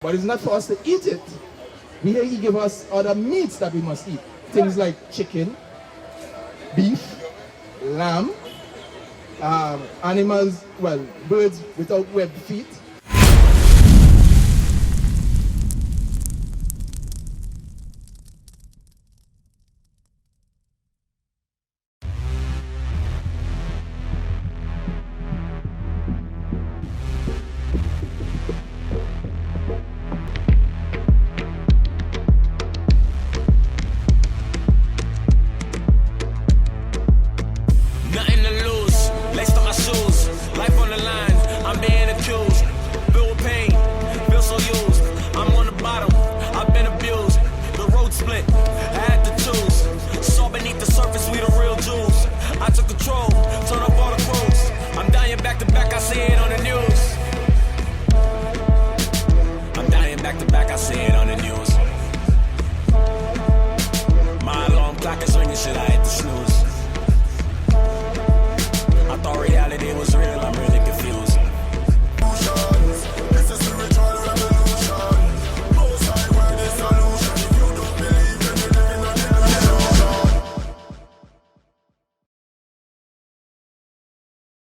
But it's not for us to eat it. Here he give us other meats that we must eat. Things like chicken, beef, lamb, animals, well, birds without webbed feet. Nothing to lose, laced on my shoes, life on the line, I'm being accused, filled with pain, feel so used, I'm on the bottom, I've been abused, the road split, I had to choose, saw beneath the surface, we the real Jews, I took control, turn up all the crews, I'm dying back to back, I see it on the news, I'm dying back to back, I see it on the news, my alarm clock is ringing, should I hit the snooze? I thought reality was real, I'm really confused. It's a spiritual revolution. Most high word is solution. If you don't believe in it, then you're not.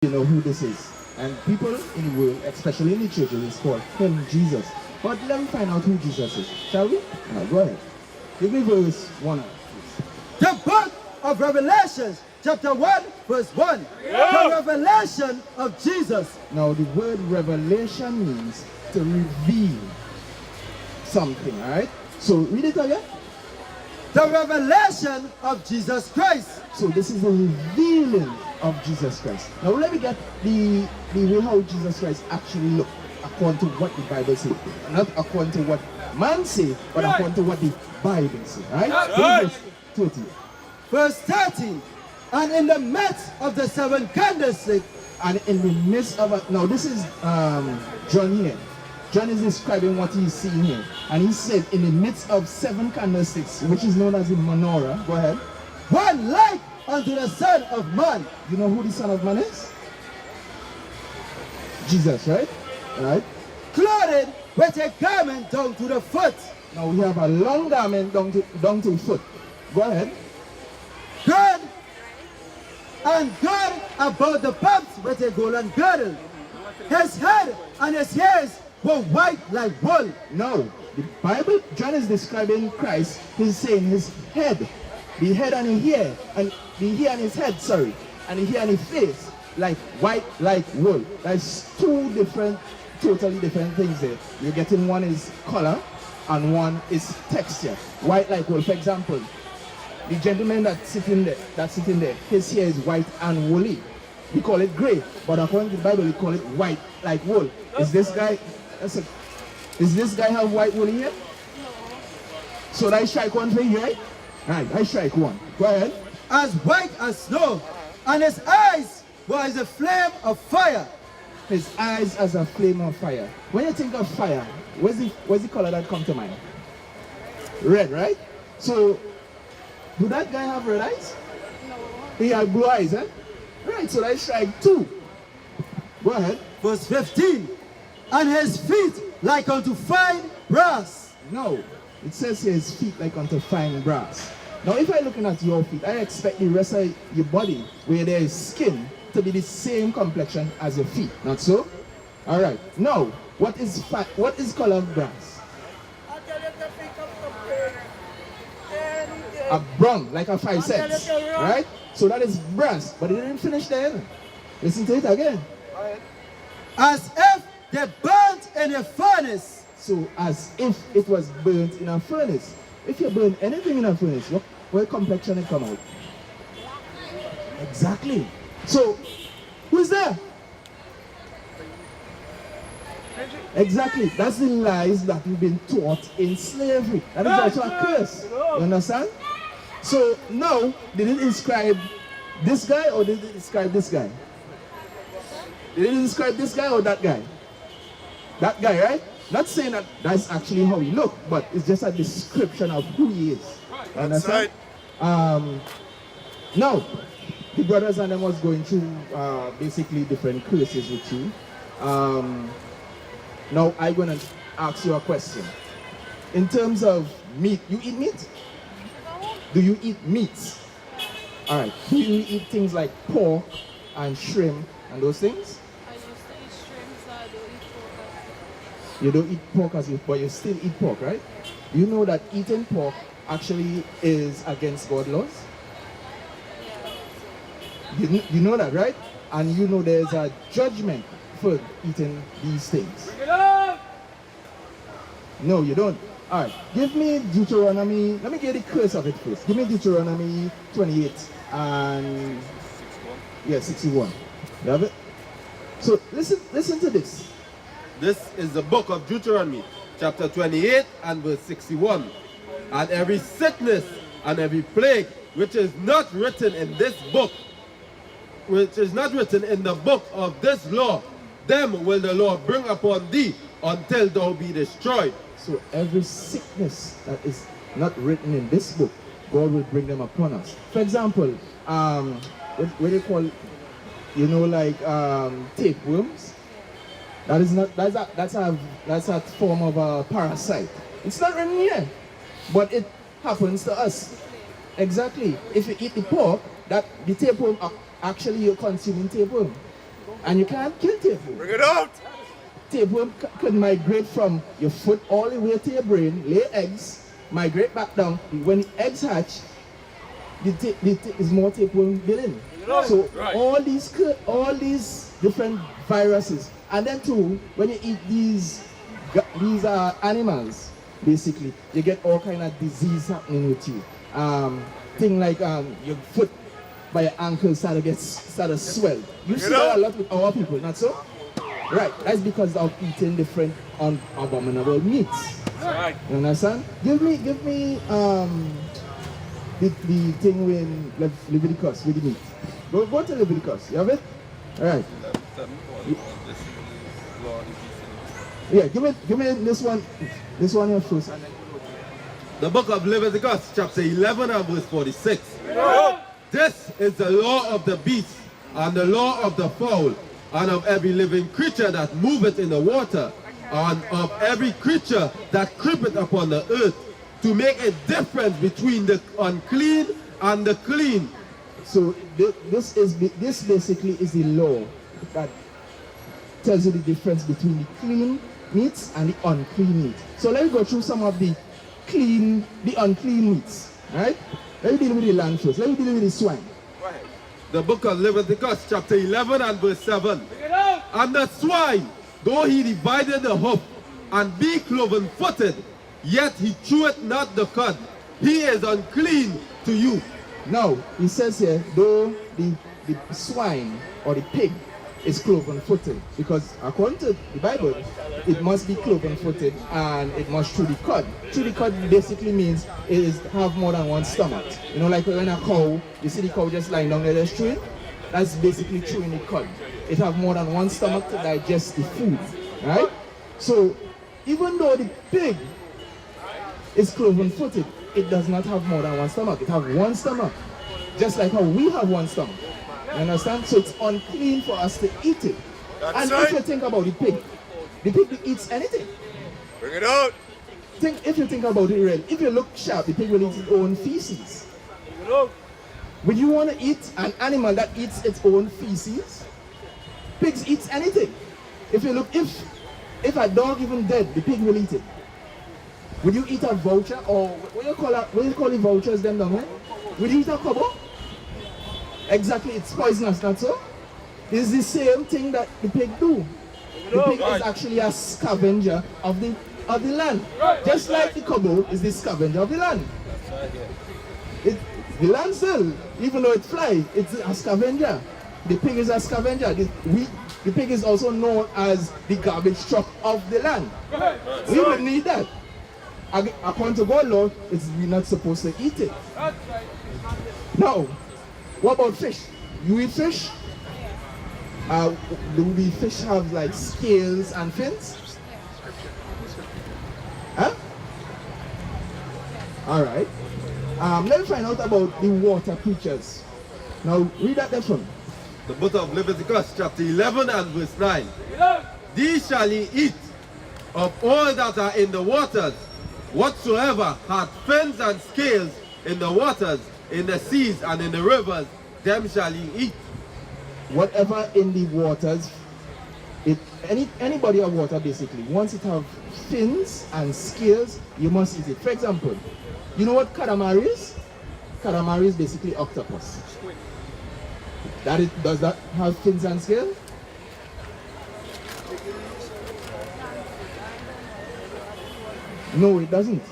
You know who this is. And people in the world, especially in the churches, is called him Jesus. But let me find out who Jesus is, shall we? Now, go ahead. Give me verse 1. The book of Revelations, chapter 1, verse 1. The revelation of Jesus. Now, the word revelation means to reveal something, all right? So, read it again. The revelation of Jesus Christ. So, this is the revealing of Jesus Christ. Now, let me get the way how Jesus Christ actually looked according to what the Bible says. Not according to what man say, but according to what the Bible says, right? Verse 30. Verse 30. And in the midst of the seven candlesticks, And in the midst of it, now this is John here. John is describing what he's seeing here. And he said, in the midst of 7 candlesticks, which is known as the menorah, go ahead. one like unto the Son of Man. You know who the Son of Man is? Jesus, right? Right? Clothed with a garment down to the foot. Now we have a long garment down to the foot. Go ahead. Gird and gird about the pumps with a golden girdle. His head and his hairs were white like wool. No, the Bible, John is describing Christ. He's saying his head, the head and the hair, and the hair and his head, sorry, and the hair and his face, like white like wool. That's 2 different, totally different things there. You're getting one is color and one is texture. White like wool, for example. The gentleman that's sitting there, his hair is white and woolly. We call it gray, but according to the Bible, we call it white like wool. Is this guy? Is this guy have white woolly hair? No. So I strike one for you, right? Right, I strike one. Go ahead. As white as snow, and his eyes were as a flame of fire. His eyes as a flame of fire. When you think of fire, where's the color that come to mind? Red, right? So, do that guy have red eyes? No. He had blue eyes, eh? Right, so I strike 2. Go ahead. Verse 15. And his feet like unto fine brass. No, it says here his feet like unto fine brass. Now, if I'm looking at your feet, I expect the rest of your body, where there is skin, to be the same complexion as your feet. Not so? All right. Now, what is color of brass? A brown, like a 5 cents, right? So that is brass, but it didn't finish there. Listen to it again. As if they burnt in a furnace. So as if it was burnt in a furnace. If you burn anything in a furnace, what complexion it come out? Exactly. So, who's there? Exactly. That's the lies that we've been taught in slavery. That is also a curse. You understand? So now, did it describe this guy or did it describe this guy? Did it describe this guy or that guy? That guy, right? Not saying that that's actually how he looked, but it's just a description of who he is. You understand? Right. Now, the brothers and them was going through basically different curses with you. Now I'm gonna ask you a question. In terms of meat, you eat meat? Do you eat meats? All right. Do you eat things like pork and shrimp and those things? I used to eat shrimp, so I don't eat pork. You don't eat pork as you, but you still eat pork, right? You know that eating pork actually is against God's laws? You know that, right? And you know there's a judgment for eating these things. No, you don't. All right, give me Deuteronomy. Let me get the curse of it first. Give me Deuteronomy 28 and 61. You have it? So listen to this. This is the book of Deuteronomy, chapter 28 and verse 61. And every sickness and every plague which is not written in this book, which is not written in the book of this law, them will the Lord bring upon thee until thou be destroyed. So every sickness that is not written in this book, God will bring them upon us. For example, what do you call, like tapeworms? That's a form of a parasite. It's not written here, but it happens to us. Exactly. If you eat the pork, the tapeworm actually you're consuming tapeworm, and you can't kill tapeworm. Bring it out! Tapeworm could migrate from your foot all the way to your brain, lay eggs, migrate back down. When the eggs hatch, there's more tapeworm building. So all these different viruses, and then too, when you eat these animals, basically, you get all kind of disease happening with you. Thing like your foot by your ankle start to swell. You see that a lot with our people, not so? Right, that's because of eating different abominable meats. Right. You understand? Give me the thing with Leviticus with the meat. Go to Leviticus. You have it? All right. Yeah, give me this one here first. And then The book of Leviticus, chapter 11 and verse 46. This is the law of the beast, and the law of the fowl, and of every living creature that moveth in the water, and of every creature that creepeth upon the earth, to make a difference between the unclean and the clean. So this basically is the law that tells you the difference between the clean meats and the unclean meat. So let's go through some of the unclean meats, right? Let me deal with the lamb first. Let me deal with the swine. The book of Leviticus, chapter 11 and verse 7. And the swine, though he divided the hoof, and be cloven-footed, yet he cheweth not the cud. He is unclean to you. Now, he says here, though the swine or the pig is cloven-footed, because according to the Bible, it must be cloven-footed and it must chew the cud. Chew the cud basically means it is have more than one stomach. You know, like when a cow, you see the cow just lying down there just chewing? That's basically chewing the cud. It have more than one stomach to digest the food, right? So, even though the pig is cloven-footed, it does not have more than one stomach. It have one stomach, just like how we have one stomach. You understand? So it's unclean for us to eat it. And if you think about the pig eats anything. Bring it out. If you think about it, real, if you look sharp, the pig will eat its own feces. Would you want to eat an animal that eats its own feces? Pigs eat anything. If you look, if a dog even dead, the pig will eat it. Would you eat a vulture, or what do you call the vultures them down here? Would you eat a cobbo? Exactly, it's poisonous, not so? It's the same thing that the pig do. The pig is actually a scavenger of the land. Just like the cobbo is the scavenger of the land. The land still, even though it flies, it's a scavenger. The pig is a scavenger. The pig is also known as the garbage truck of the land. We would need that. According to God's law, we're not supposed to eat it. Now, what about fish? You eat fish? Do the fish have like scales and fins? Huh? Alright. Let me find out about the water creatures. Now, read that there from. The book of Leviticus, chapter 11 and verse 9. These shall ye eat, of all that are in the waters, whatsoever hath fins and scales in the waters, in the seas, and in the rivers, them shall ye eat. Whatever in the waters, any body of water basically, once it have fins and scales, you must eat it. For example, you know what calamari is? Calamari is basically octopus. Does that have fins and scales? No, it doesn't.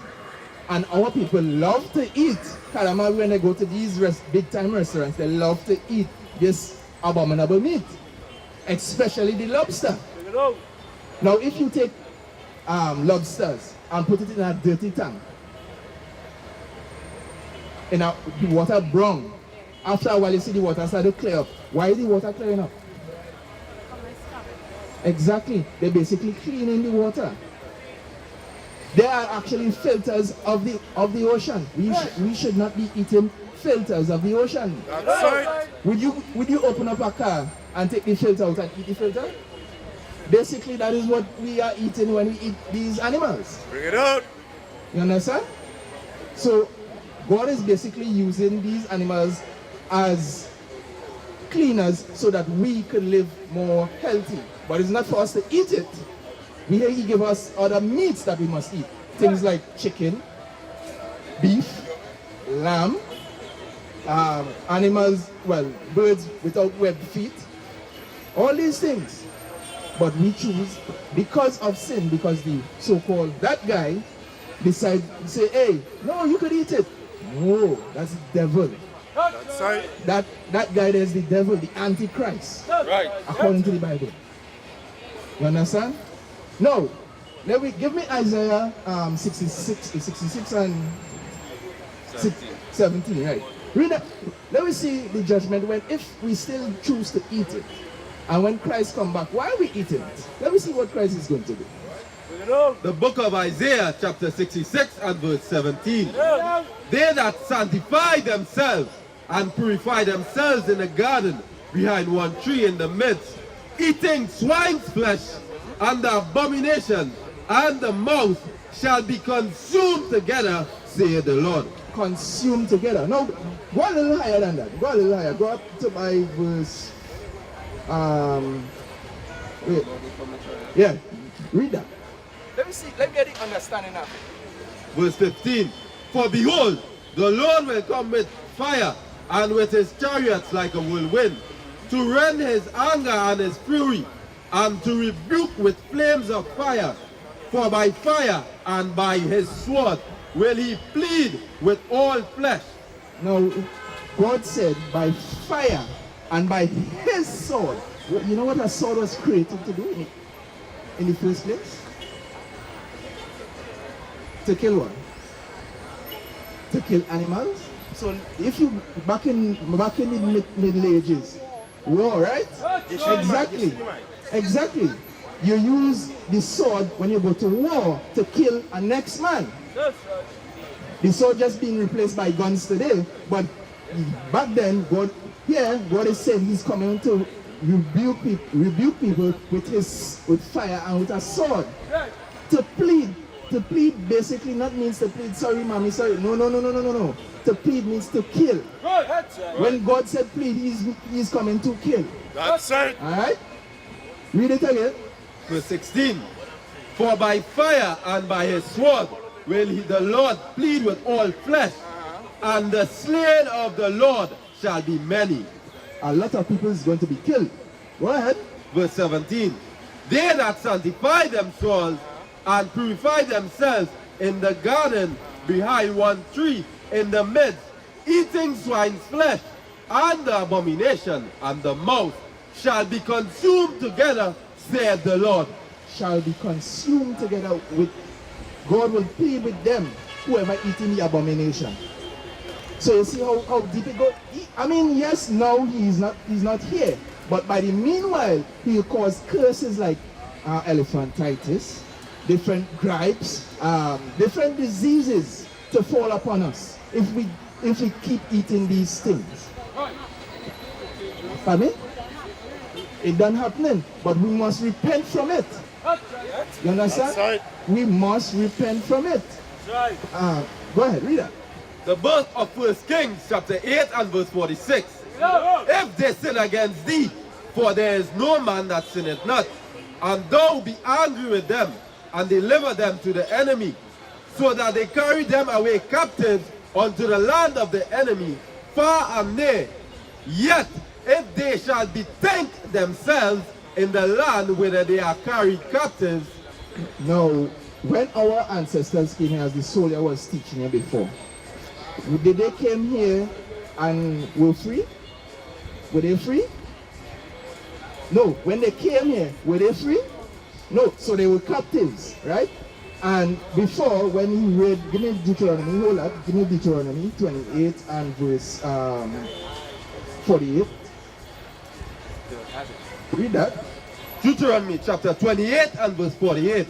And our people love to eat calamari when they go to these big time restaurants. They love to eat this abominable meat, especially the lobster. Now, if you take lobsters and put it in a dirty tank, in the water brown, after a while you see the water start to clear up. Why is the water clearing up? Exactly. They're basically cleaning the water. They are actually filters of the ocean. We should not be eating filters of the ocean. That's right. Would you open up a car and take the filter out and eat the filter? Basically, that is what we are eating when we eat these animals. Bring it out. You understand? So God is basically using these animals as cleaners so that we could live more healthy. But it's not for us to eat it. He give us other meats that we must eat. Things like chicken, beef, lamb, animals, well, birds without webbed feet. All these things. But we choose, because of sin, because the so-called, that guy decide to say, hey, no, you could eat it. No, that's the devil. That's right. That guy there is the devil, the Antichrist, Right. according to the Bible. You understand? Now, give me Isaiah 66 and 17, right? Read that. Let me see the judgment when, if we still choose to eat it, and when Christ come back, why are we eating it? Let me see what Christ is going to do. The book of Isaiah, chapter 66 and verse 17. They that sanctify themselves and purify themselves in the garden behind one tree in the midst, eating swine's flesh and the abomination and the mouth shall be consumed together, saith the Lord. Consumed together. Now, go a little higher than that. Go a little higher. Go up to my verse. Wait. Yeah, read that. Let me see. Let me get the understanding of it. Verse 15. For behold, the Lord will come with fire and with his chariots like a whirlwind, to rend his anger and his fury, and to rebuke with flames of fire. For by fire and by his sword will he plead with all flesh. Now, God said by fire and by his sword. You know what a sword was created to do in the first place? To kill what? To kill animals. So if you back in the Middle Ages, war, right? Exactly. You use the sword when you go to war to kill a next man. The sword just being replaced by guns today, but back then, God is saying He's coming to rebuke people with fire and with a sword. To plead basically not means to plead, sorry mommy, sorry. No. To plead means to kill. When God said plead, He's coming to kill. That's right. Alright? Read it again. Verse 16. For by fire and by his sword will the Lord plead with all flesh, and the slain of the Lord shall be many. A lot of people is going to be killed. Go ahead. Verse 17. They that sanctify themselves and purify themselves in the garden behind one tree in the midst, eating swine's flesh, and the abomination and the mouth shall be consumed together, saith the Lord. Shall be consumed together with, God will plead with them, whoever eating the abomination. So you see how deep it goes? I mean, yes, now he's not here, but by the meanwhile, he will cause curses like elephantitis, different gripes, different diseases to fall upon us if we keep eating these things. Pardon me? It done happening, but we must repent from it. You understand? That's right. We must repent from it. That's right. Go ahead, read that. The verse of 1 Kings chapter 8 and verse 46. If they sin against thee, for there is no man that sinneth not, and thou be angry with them, and deliver them to the enemy, so that they carry them away captives unto the land of the enemy, far and near. Yet, if they shall bethink themselves in the land whither they are carried captives. Now, when our ancestors came here, as the soldier was teaching you before, did they came here and were free? Were they free? No. When they came here, were they free? No. So they were captives, right? And before, when he read, give me Deuteronomy, hold up, give me Deuteronomy 28 and verse 48. Read that. Deuteronomy chapter 28 and verse 48.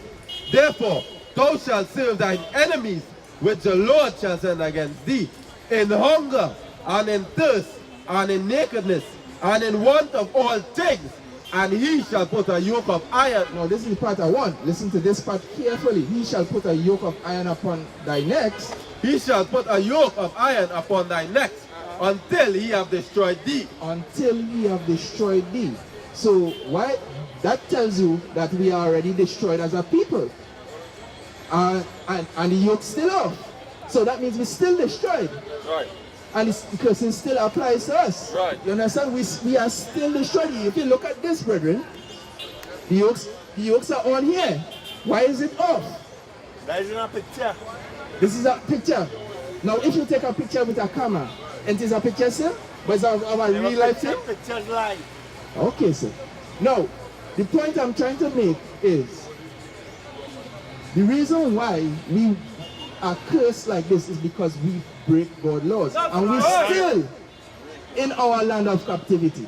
Therefore, thou shalt serve thine enemies, which the Lord shall send against thee, in hunger, and in thirst, and in nakedness, and in want of all things, and he shall put a yoke of iron. Now this is the part I want. Listen to this part carefully. He shall put a yoke of iron upon thy necks. He shall put a yoke of iron upon thy necks, until he have destroyed thee. Until he have destroyed thee. So why? That tells you that we are already destroyed as a people. And the yoke's still off. So that means we're still destroyed. Right. And it's because it still applies to us. Right. You understand? We are still destroyed. If you look at this, brethren, the yokes are on here. Why is it off? That is a picture. This is a picture. Now, if you take a picture with a camera, and it is a picture, sir, but it's of a real life thing. Pictures live. Okay, sir. Now, the point I'm trying to make is the reason why we are cursed like this is because we break God's laws. And we're still in our land of captivity.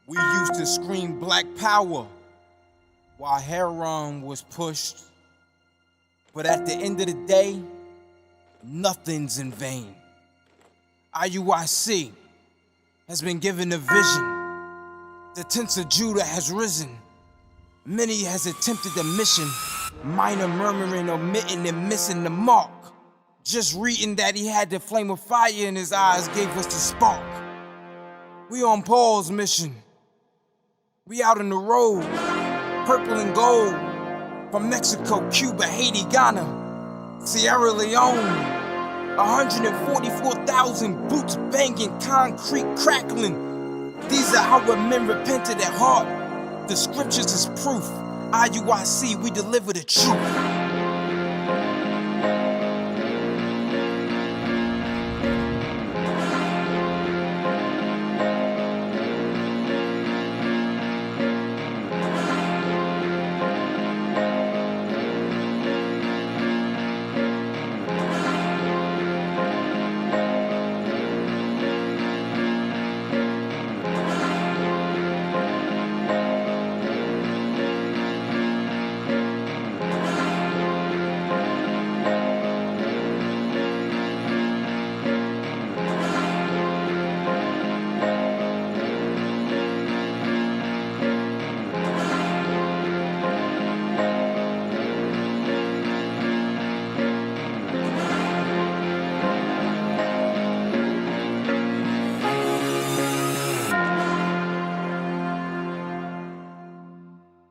We used to scream black power while heroin was pushed. But at the end of the day, nothing's in vain. IUIC has been given a vision. The tents of Judah has risen. Many has attempted the mission. Minor murmuring, omitting, and missing the mark. Just reading that he had the flame of fire in his eyes gave us the spark. We on Paul's mission. We out on the road, purple and gold. From Mexico, Cuba, Haiti, Ghana, Sierra Leone. 144,000 boots banging, concrete crackling. These are our men repented at heart. The scriptures is proof. IUIC, we deliver the truth.